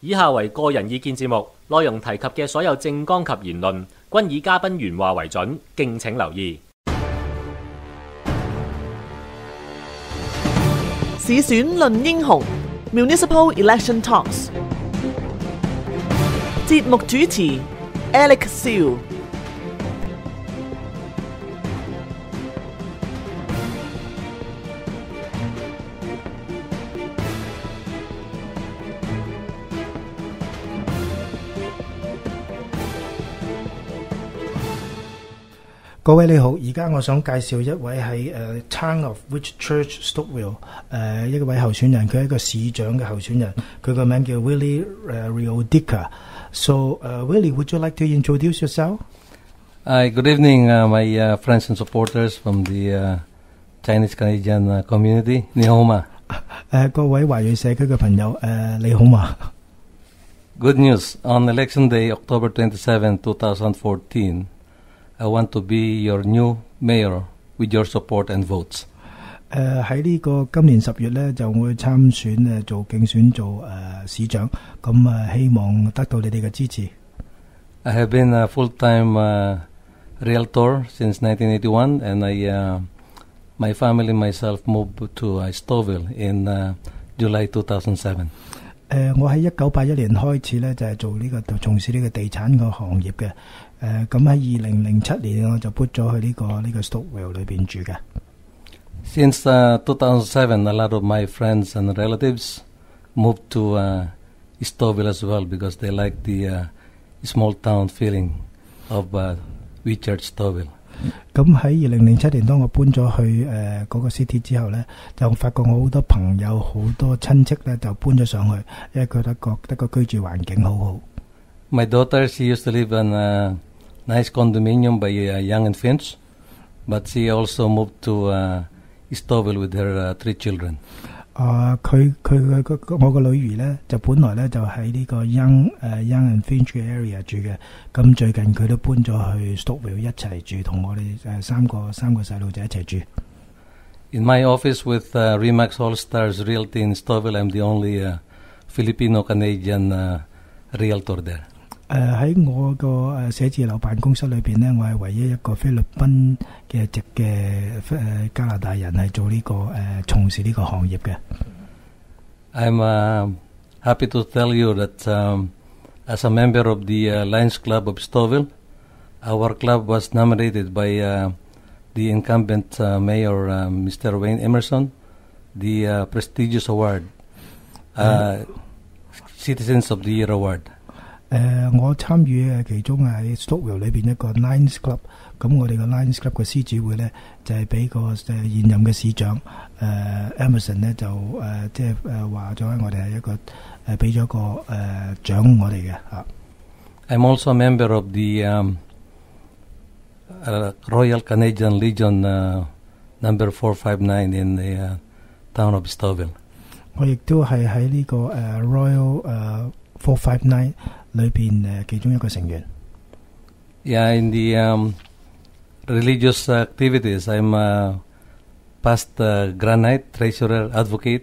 以下為個人意見節目，內容提及嘅所有政綱及言論，均以嘉賓原話為準，敬請留意。市選論英雄 Municipal Election Talks 節目主持 Alex Siu。各位你好，而家我想介紹一位喺Town of Whitchurch Stouffville 一位候選人，佢係一個市長嘅候選人，佢個名叫 Willie Riodica。So Willie, would you like to introduce yourself? Hi, good evening, my friends and supporters from the Chinese Canadian community. 你好嘛？各位華裔社區嘅朋友，你好嘛？ Good news. On Election Day, October 27, 2014, I want to be your new mayor with your support and votes. 喺呢個今年10月咧，就會參選做競選做市長，咁希望得到你哋嘅支持。I have been a full-time realtor since 1981, and my family and myself moved to Stouffville in July 2007. 我喺1981年開始咧，就係做從事呢個地產個行業嘅。咁喺2007年我就搬咗去呢個 Stouffville 裏邊住嘅。Since 2007, a lot of my friends and relatives moved to Stouffville as well because they like the small town feeling of Whitchurch Stouffville. 咁喺2007年，當我搬咗去嗰個 city 之後咧，就發覺我好多朋友、好多親戚咧就搬咗上去，因為佢覺得個居住環境好好。My daughter, she used to live in a nice condominium by Young and Finch, but she also moved to Stouffville with her 3 children. 我個女兒咧就本來咧就喺呢個 Young and Finch 嘅 area 住嘅，咁最近佢都搬咗去 Stouffville 一齊住，同我哋三個細路仔一齊住。In my office with Remax All Stars Realty in Stouffville, I'm the only Filipino-Canadian realtor there. 喺我個寫字樓辦公室裏邊咧，我係唯一一個菲律賓嘅籍嘅加拿大人係做呢個從事呢個行業嘅。I'm happy to tell you that as a member of the Lions Club of Stouffville, our club was nominated by the incumbent mayor, Mr. Wayne Emerson, the prestigious award, Citizens of the Year Award. 我參與其中喺 Stouffville 裏邊一個 Lions Club， 咁我哋個 Lions Club 嘅獅子會咧就係俾個現任嘅市長Emerson 咧就即係話咗我哋係一個俾咗個獎我哋嘅嚇。I'm also a member of the Royal Canadian Legion number 459 in the town of Stouffville. 我亦都係喺呢個Royal 459裏邊其中一個成員。Yeah, in the religious activities, I'm past Grand Knight, Treasurer, Advocate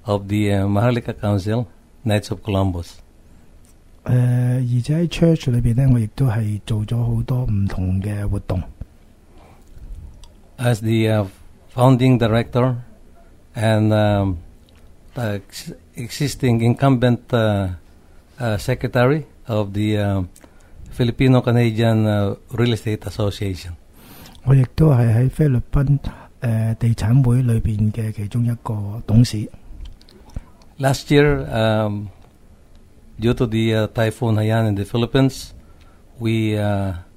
of the Maharlika Council, Knights of Columbus. 而且喺 church 裏邊咧，我亦都係做咗好多唔同嘅活動。As the founding director and the existing incumbent secretary of the Filipino-Canadian Real Estate Association. 我亦都係喺菲律賓地產會裏邊嘅其中一個董事。Last year, due to the Typhoon Haiyan in the Philippines, we,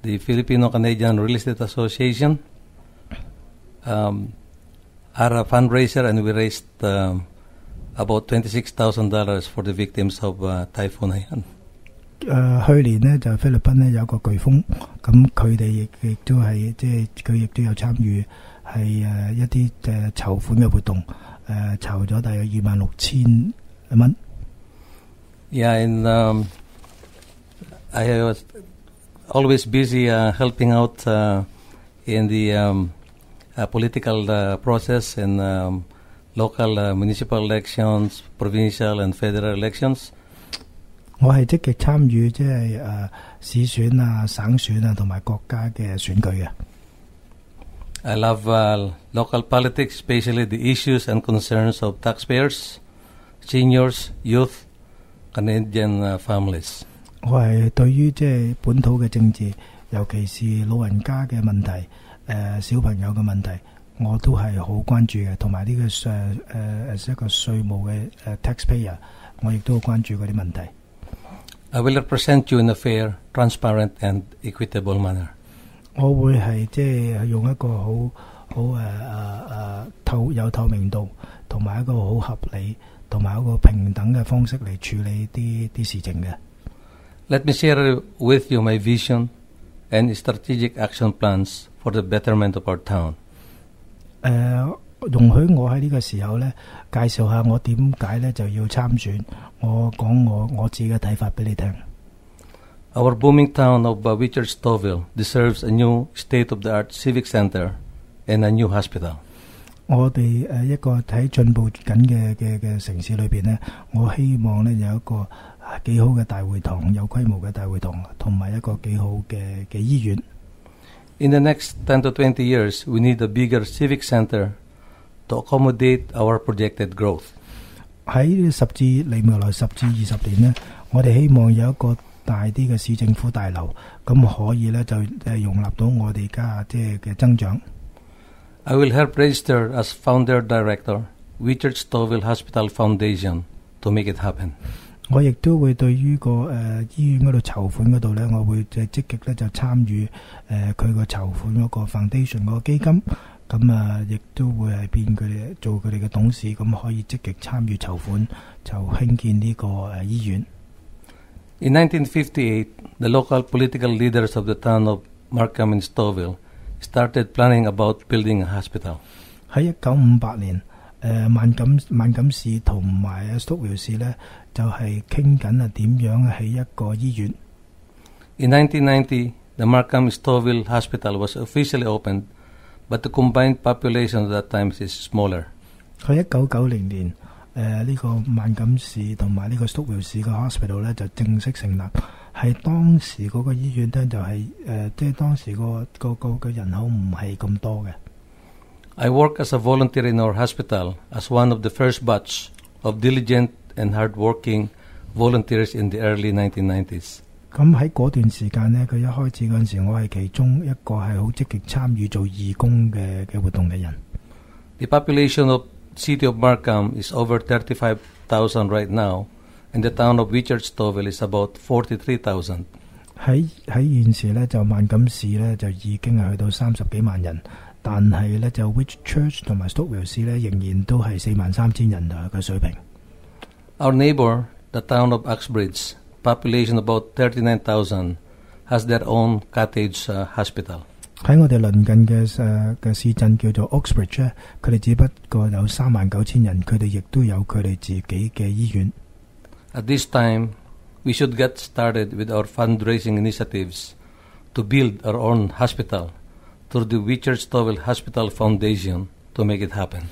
the Filipino-Canadian Real Estate Association, are a fundraiser and we raised about $26,000 for the victims of Typhoon Haiyan. 去年呢，就菲律賓呢有個颶風，咁佢哋亦都係即係佢亦都有參與係一啲籌款嘅活動，籌咗大約26,000蚊。Yeah, and I was always busy helping out in the political process in local municipal elections, provincial and federal elections. 我係積極參與即係市選啊、省選啊同埋國家嘅選舉嘅。I love local politics, especially the issues and concerns of taxpayers, seniors, youth, Canadian families. 我係對於即係本土嘅政治，尤其是老人家嘅問題、小朋友嘅問題，我都係好關注嘅，同埋呢個一個稅務嘅taxpayer， 我亦都好關注嗰啲問題。I will represent you in a fair, transparent and equitable manner. 我會係即係用一個好有透明度，同埋一個好合理，同埋一個平等嘅方式嚟處理啲事情嘅。Let me share with you my vision and strategic action plans for the betterment of our town. 容許我喺呢個時候咧，介紹下我點解咧就要參選。我講我自己嘅睇法俾你聽。Our booming town of Richard-Stouffville deserves a new state-of-the-art civic center and a new hospital. 我哋一個喺進步緊嘅城市裏邊咧，我希望咧有一個幾好嘅大會堂，有規模嘅大會堂，同埋一個幾好嘅醫院。In the next 10 to 20 years, we need a bigger civic center to accommodate our projected growth. 喺未來10至20年呢，我哋希望有一個大啲嘅市政府大樓，咁可以咧就容納到我哋而家即係嘅增長。I will help register as founder director Richard-Stouffville Hospital Foundation to make it happen. 我亦都會對於個醫院嗰度籌款嗰度咧，我會即係積極咧就參與佢個籌款嗰個 foundation 嗰個基金，咁亦都會係變佢哋做佢哋嘅董事，咁可以積極參與籌款，就興建呢個醫院。In 1958, the local political leaders of the town of Markham and Stouffville started planning about building a hospital. 喺1958年，萬錦市同埋Stouffville市咧，就係傾緊點樣起一個醫院。In 1990, the Markham Stouffville Hospital was officially opened, but the combined population at that time is smaller. 喺1990年。呢個萬錦市同埋呢個Stouffville市嘅 hospital 咧就正式成立，係當時嗰個醫院咧就係即係當時個人口唔係咁多嘅。I work as a volunteer in our hospital as one of the first batch of diligent and hardworking volunteers in the early 1990s. 咁喺嗰段時間呢，佢一開始嗰陣時，我係其中一個係好積極參與做義工嘅活動嘅人。The population of City of Markham is over 35,000 right now, and the town of Richard-Stouffville is about 43,000. 喺現時咧，就萬錦市咧就已經係去到30幾萬人，但係咧就 Whitchurch 同埋Stouffville市咧仍然都係43,000人嘅水平。Our neighbor, the town of Uxbridge, population about 39,000, has their own cottage hospital. 喺我哋鄰近嘅市鎮叫做 Uxbridge 咧，佢哋只不過有39,000人，佢哋亦都有佢哋自己嘅醫院。At this time, we should get started with our fundraising initiatives to build our own hospital through the Richard-Stouffville Hospital Foundation to make it happen.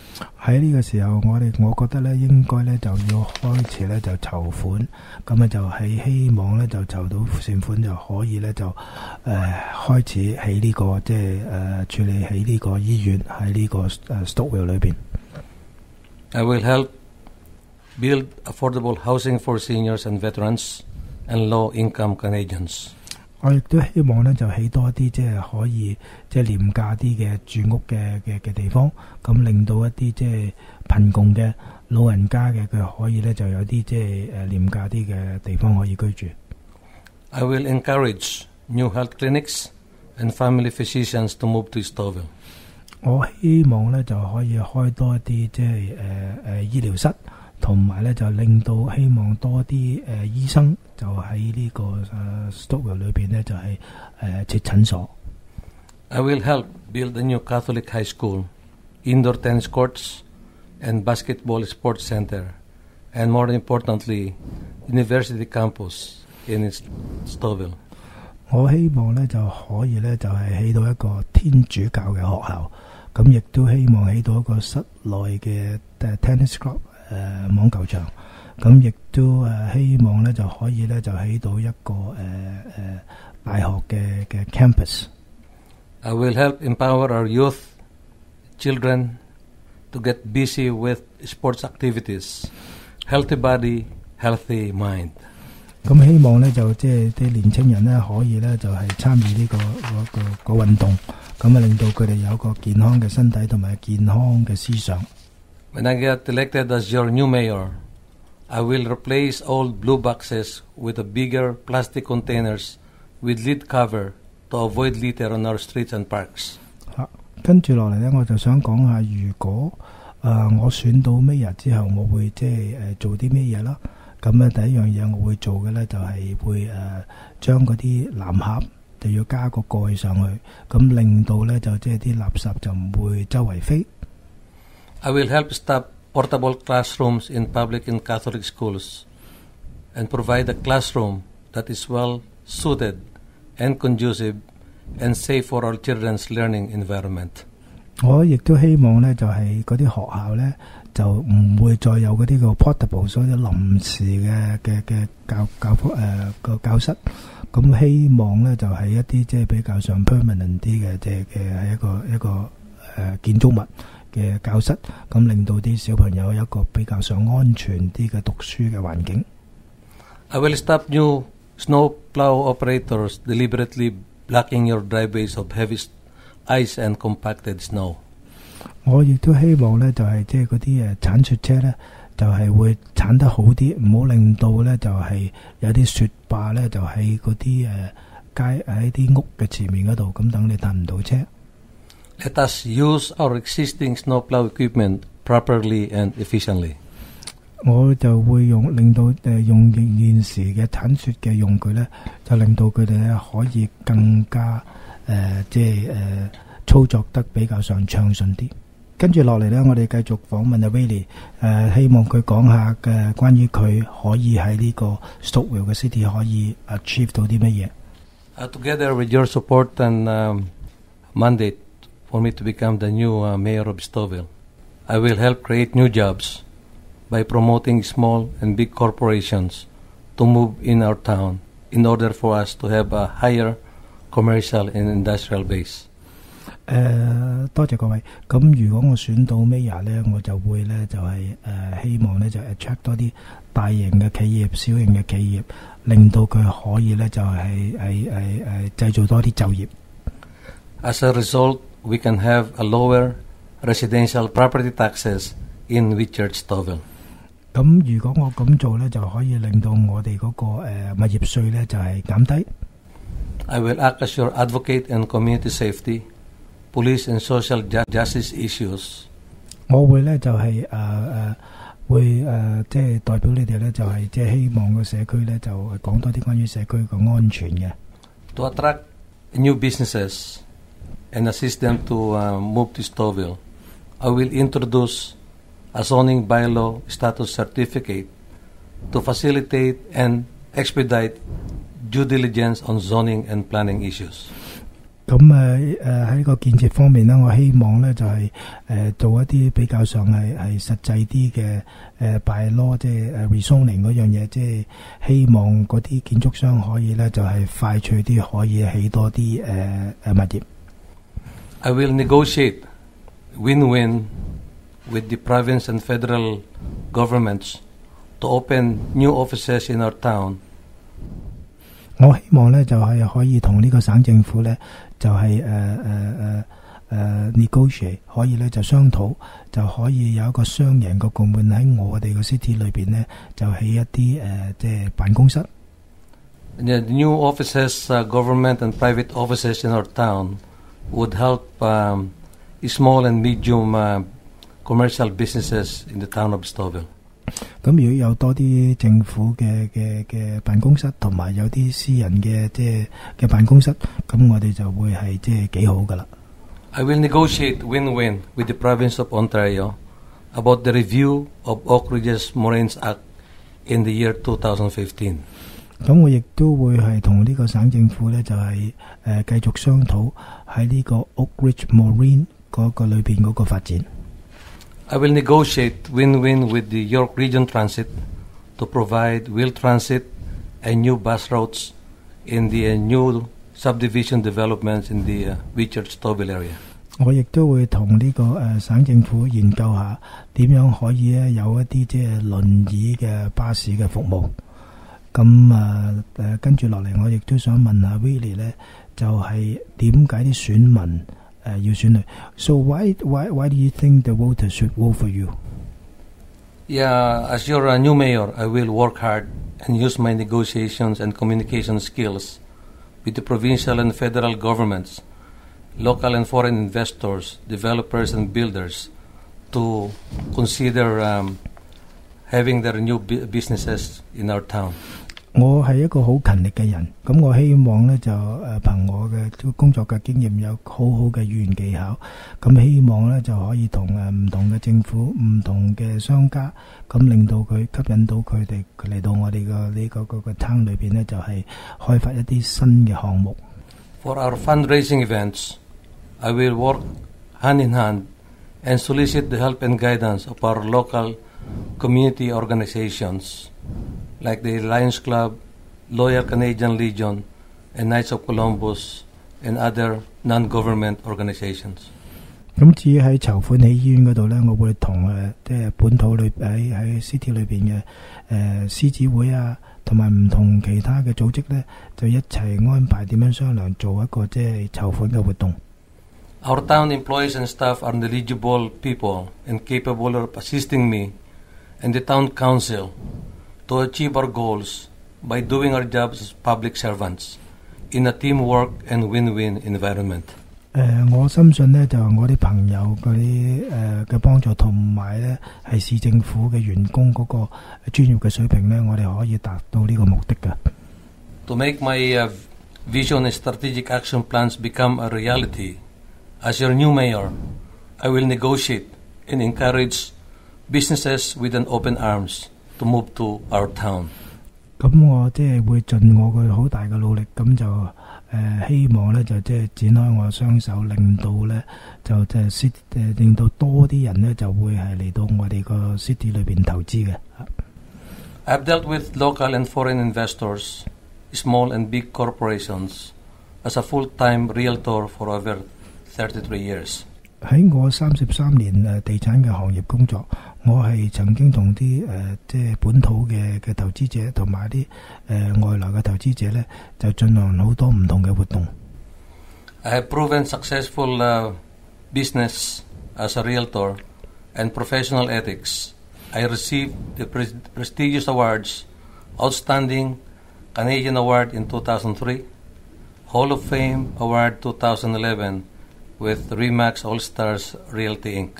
喺呢個時候，我覺得咧應該咧就要開始咧就籌款，咁就係希望咧就籌到善款就可以咧就開始起呢個即係處理起呢個醫院喺呢個Stouffville 裏邊。I will help build affordable housing for seniors and veterans and low-income Canadians. 我亦都希望咧就起多啲即係可以即係廉價啲嘅住屋嘅地方，咁令到一啲即係貧窮嘅老人家嘅佢可以咧就有啲即係廉價啲嘅地方可以居住。I will encourage new health clinics and family physicians to move to Stouffville. 我希望咧就可以開多一啲即係醫療室，同埋咧就令到希望多啲醫生就喺呢個Stouffville 裏邊咧就係設診所。I will help build a new Catholic high school, indoor tennis courts, and basketball sports center, and more importantly, university campus in Stouffville. 我希望咧就可以咧就係起到一個天主教嘅學校，咁亦都希望起到一個室內嘅tennis club 網球場，咁亦都希望咧就可以咧就起到一個大學嘅 campus。I will help empower our youth, children, to get busy with sports activities. Healthy body, healthy mind. 咁希望咧就即係啲年青人咧可以咧就係參與呢個運動，咁啊令到佢哋有個健康嘅身體同埋健康嘅思想。When I get elected as your new mayor, I will replace old blue boxes with a bigger plastic containers with lid cover to avoid litter on our streets and parks. 跟住落嚟咧，我就想講下，如果我選到Mayor之後，我會即係做啲咩嘢啦？咁咧第一樣嘢我會做嘅咧就係會將嗰啲藍盒就要加個蓋上去，咁令到咧就即係啲垃圾就唔會周圍飛。I will help stop portable classrooms in public and Catholic schools and provide a classroom that is well suited and conducive and safe for our children's learning environment. 我亦都希望咧就係嗰啲學校咧就唔會再有嗰啲個 portable 所謂臨時嘅教室，咁希望咧就係一啲即係比較上 permanent 啲嘅即係係一個建築物嘅教室，咁令到啲小朋友有一個比較上安全啲嘅讀書嘅環境。I will stop new snow plow operators deliberately blocking your driveways of heavy ice and compacted snow. 我亦都希望咧就係即係嗰啲鏟雪車咧就係會鏟得好啲，唔好令到咧就係有啲雪霸咧就喺嗰啲街喺啲屋嘅前面嗰度，咁等你彈唔到車。Let us use our existing snowplow equipment properly and efficiently. 我就會令到用現時嘅鏟雪嘅用具咧，就令到佢哋咧可以更加即係操作得比較上暢順啲。跟住落嚟咧，我哋繼續訪問阿 Willie， 希望佢講下嘅關於佢可以喺呢個 Stouffville 嘅 city 可以 achieve 到啲乜嘢。Together with your support and mandate for me to become the new mayor of Stouffville, I will help create new jobs by promoting small and big corporations to move in our town in order for us to have a higher commercial and industrial base. 多謝各位。咁如果我選到 Mayor 咧，我就會咧就係希望咧就 attract 多啲大型嘅企業、小型嘅企業，令到佢可以咧就係製造多啲就業。As a result, we can have a lower residential property taxes in Whitchurch, Stouffville. 咁如果我咁做咧，就可以令到我哋嗰個物業稅咧就係減低。I will act as your advocate in community safety, police and social justice issues. 我會咧就係會即係代表你哋咧就係即係希望個社區咧就講多啲關於社區嘅安全嘅。To attract new businesses and assist them to move to Stouffville, I will introduce a zoning bylaw status certificate to facilitate and expedite due diligence on zoning and planning issues. 咁喺個建設方面咧，我希望咧就係做一啲比較上係實際啲嘅bylaw，即係rezoning 嗰樣嘢，即係希望嗰啲建築商可以咧就係快脆啲可以起多啲物業。I will negotiate win-win with the province and federal governments to open new offices in our town. 我希望咧就係可以同呢個省政府咧就係negotiate， 可以咧就商討，就可以有一個雙贏嘅局面喺我哋個 city 裏邊咧，就起一啲即係辦公室。The new offices, government and private offices in our town would help small and medium commercial businesses in the town of Stouffville. 咁如果有多啲政府嘅辦公室，同埋有啲私人嘅即係嘅辦公室，咁我哋就會係即係幾好噶啦。I will negotiate win-win with the province of Ontario about the review of Oak Ridges Moraines Act in the year 2015. 咁我亦都會係同呢個省政府咧，就係繼續商討喺呢個 Oak Ridge Moraine 嗰個裏邊嗰個發展。I will negotiate win-win with the York Region Transit to provide wheel transit and new bus routes in the new subdivision developments in the Whitchurch-Stouffville area. 我亦都會同呢個省政府研究下點樣可以咧有一啲即係輪椅嘅巴士嘅服務。咁跟住落嚟，我亦都想問下 Willie 咧，就係點解啲選民要選佢 ？So why do you think the voters should vote for you? Yeah, as your new mayor, I will work hard and use my negotiations and communication skills with the provincial and federal governments, local and foreign investors, developers and builders to consider having their new businesses in our town. 我係一個好勤力嘅人，咁我希望咧就憑我嘅工作嘅經驗有好好嘅語言技巧，咁希望咧就可以同唔同嘅政府、唔同嘅商家，咁令到佢吸引到佢哋嚟到我哋嘅呢個廳裏邊咧，就係開發一啲新嘅項目。For our fundraising events, I will work hand in hand and solicit the help and guidance of our local community organizations like the Lions Club, Loyal Canadian Legion, and Knights of Columbus, and other non-government organizations. 咁至於喺籌款起醫院嗰度咧，我會同即係本土裏喺 city 裏邊嘅獅子會啊，同埋唔同其他嘅組織咧，就一齊安排點樣商量做一個即係籌款嘅活動。Our town employees and staff are knowledgeable people and capable of assisting me and the town council to achieve our goals by doing our jobs as public servants in a teamwork and win-win environment. 我深信呢，就我啲朋友嗰啲嘅幫助，同埋呢係市政府嘅員工嗰個專業嘅水平呢，我哋可以達到呢個目的㗎。To make my vision and strategic action plans become a reality, as your new mayor, I will negotiate and encourage businesses with an open arms to move to our town. 咁我即係會盡我嘅好大嘅努力，咁就希望咧就即係展開我嘅雙手，令到咧就即係令到多啲人咧就會係嚟到我哋個 city 裏邊投資嘅。I've dealt with local and foreign investors, small and big corporations, as a full-time realtor for over 33 years. 喺我33年地產嘅行業工作，我係曾經同啲即係本土嘅投資者同埋啲外來嘅投資者咧，就進行好多唔同嘅活動。I have proven successful business as a realtor and professional ethics. I received the prestigious awards, Outstanding Canadian Award in 2003, Hall of Fame Award 2011with Remax All-Stars Realty Inc.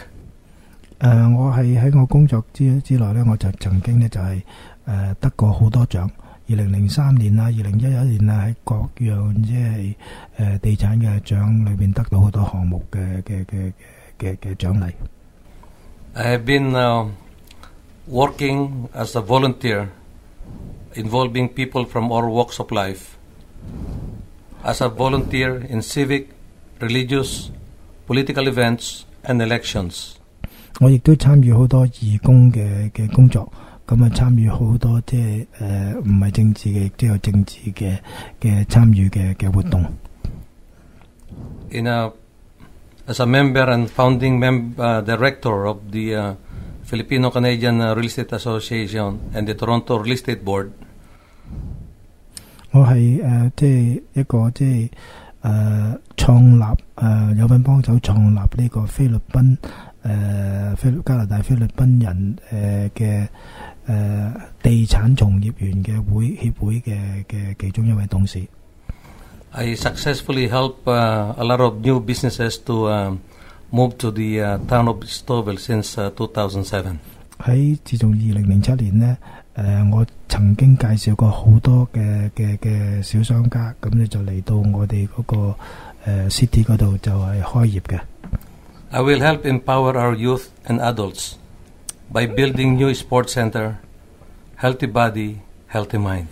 我係喺我工作之內咧，我就曾經咧就係得過好多獎。2003年啊，2011年啊，喺各樣即係地產嘅獎裏邊得到好多項目嘅獎勵。I have been working as a volunteer, involving people from all walks of life. As a volunteer in civic, religious, political events and elections. 我亦都參與好多義工嘅工作，咁啊參與好多即係唔係政治嘅，亦都有政治嘅參與嘅活動。As a member and founding director of the Filipino-Canadian Real Estate Association and the Toronto Real Estate Board. 我係即係一個即係創立有份幫手創立呢個菲律賓加拿大菲律賓人嘅地產從業員嘅協會嘅其中一位董事。I successfully helped a lot of new businesses to move to the town of Stouffville since 2007. 喺自從2007年呢，我曾經介紹過好多嘅小商家，咁咧就嚟到我哋嗰個city 嗰度就係開業嘅。I will help empower our youth and adults by building new sports center, healthy body, healthy mind.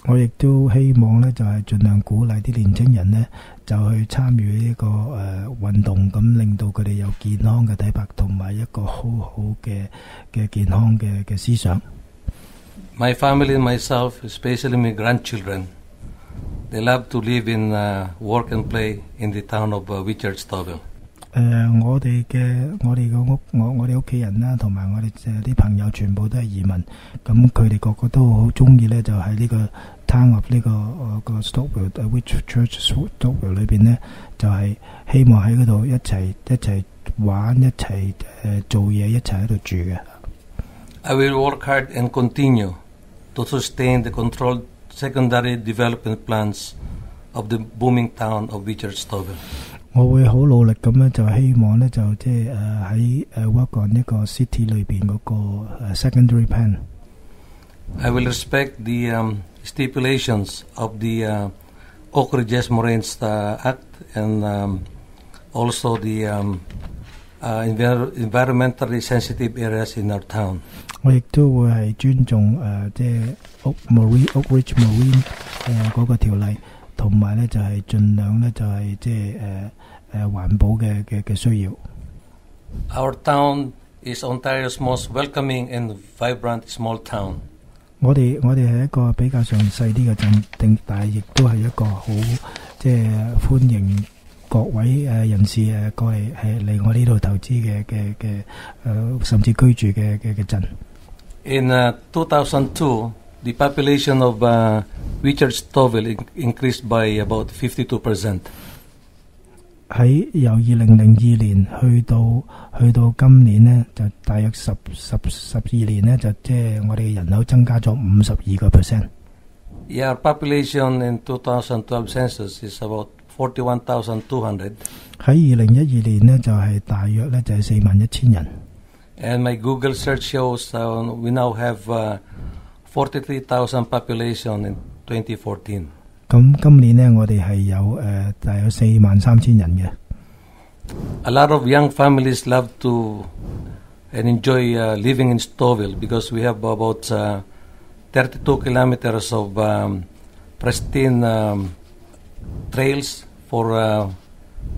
我亦都希望咧，就係盡量鼓勵啲年青人呢，就去參與呢個運動，咁令到佢哋有健康嘅體魄同埋一個好好嘅健康嘅思想。My family and myself, especially my grandchildren, they love to live in, work and play in the town of Richard Stouffville. 我哋個屋，我哋屋企人啦，同埋我哋啲朋友全部都係移民，咁佢哋個個都好中意咧，就喺呢個 town of 呢個Stouffville Whitchurch Stouffville 裏邊咧，就係希望喺嗰度一齊玩，一齊做嘢，一齊喺度住嘅。I will work hard and continue to sustain the controlled secondary development plans of the booming town of Richard Stouffville. 我會好努力咁咧，就希望咧就即係喺work on 呢個 city 裏邊嗰個secondary plan。I will respect the stipulations of the Oak Ridges Moraines Act and also the environmentally sensitive areas in our town. 我亦都會係尊重即係 Oak Ridge Marine 嗰個條例，同埋咧就係盡量咧就係即係環保嘅需要。Our town is Ontario's most welcoming and vibrant small town. 我哋係一個比較上細啲嘅鎮，但係亦都係一個好即係歡迎各位人士過嚟嚟我呢度投資嘅甚至居住嘅鎮。In 2002, the population of Richard Stouffville increased by about 52%. 喺由2002年去到今年呢，就大約12年呢，就即係我哋嘅人口增加咗52%。Yeah, our population in 2012 census is about 41,200. 喺2012年呢，就係大約呢，就係41,000人。And my Google search shows we now have 43,000 population in 2014. 咁今年呢，我哋係有大約43,000人嘅。A lot of young families love to and enjoy living in Stouffville because we have about 32 kilometers of pristine trails for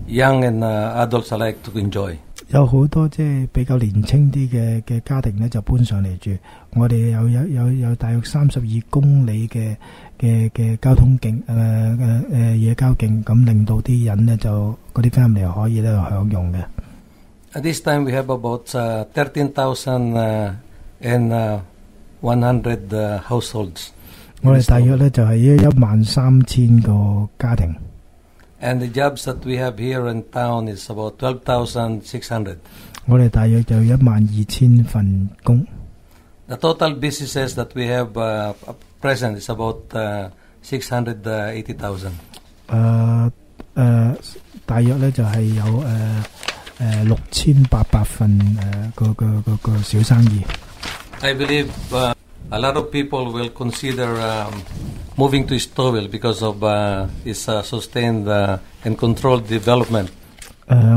young and adults alike to enjoy. 有好多即係比較年輕啲嘅家庭咧，就搬上嚟住。我哋有大約32公里嘅交通徑野交徑，咁令到啲人咧就嗰啲 family 可以咧享用嘅。At this time we have about 13,100 households. 我哋大約咧就係13,000個家庭。And the jobs that we have here in town is about 12,600. 我哋大約就12,000份工。The total businesses that we have present is about 680,000. 大約咧就係有6,800份個小生意。I believe a lot of people will consider moving to Stouffville because of its sustained and controlled development.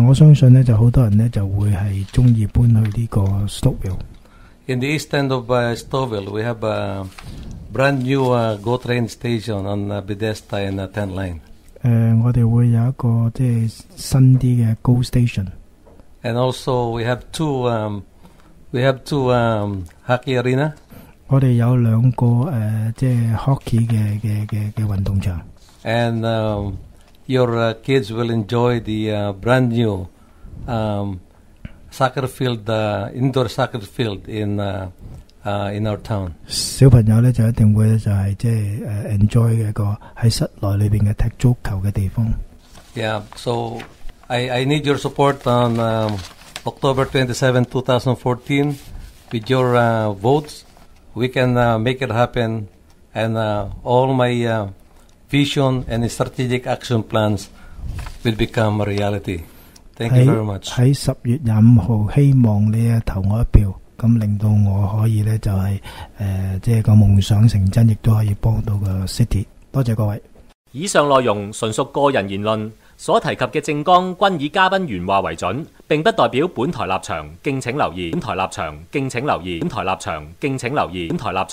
我相信咧就好多人咧就會係中意搬去呢個 Stouffville。In the east end of Stouffville, we have a brand new GO train station on Bethesda and 10 line. 我哋會有一個即係新啲嘅 GO station。And also we have two hockey arena. 我哋有兩個即係 hockey 嘅運動場。And your kids will enjoy the brand new soccer field, indoor soccer field in our town. 小朋友咧就一定會就係即係enjoy 嘅一個喺室內裏邊嘅踢足球嘅地方。Yeah, so I need your support on October 27, 2014 with your votes. We can make it happen, and all my vision and strategic action plans will become a reality. Thank you very much. 喺10月25號，希望你投我一票，咁令到我可以咧就係即係個夢想成真，亦都可以幫到個 city。多謝各位。以上內容純屬個人言論，所提及嘅政綱均以嘉賓原話為準，並不代表本台立場，敬請留意。本台立場，敬請留意。本台立場，敬請留意。本台立場。